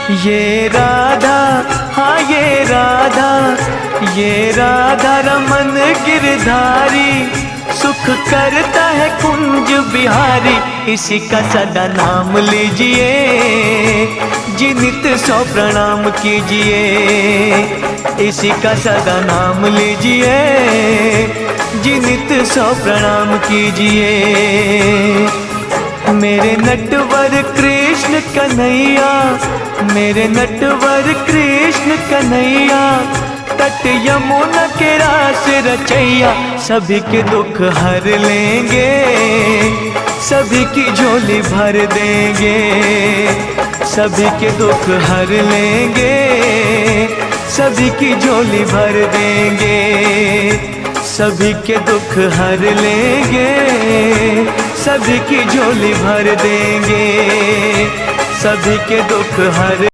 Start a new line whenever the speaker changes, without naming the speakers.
ये राधा, हाँ ये राधा रमन गिरधारी, सुख करता है कुंज बिहारी। इसी का सदा नाम लीजिए, जिनित 100 प्रणाम कीजिए। इसी का सदा नाम लीजिए, जिनित 100 प्रणाम कीजिए। मेरे नटवर कृष्ण कन्हैया, मेरे नटवर कृष्ण कन्हैया, तट यमुना के रास रचैया। सभी के दुख हर लेंगे, सभी की झोली भर देंगे। सभी के दुख हर लेंगे, सभी की झोली भर देंगे। सभी के दुख हर लेंगे, सभी की झोली भर देंगे। सभी के दुख हर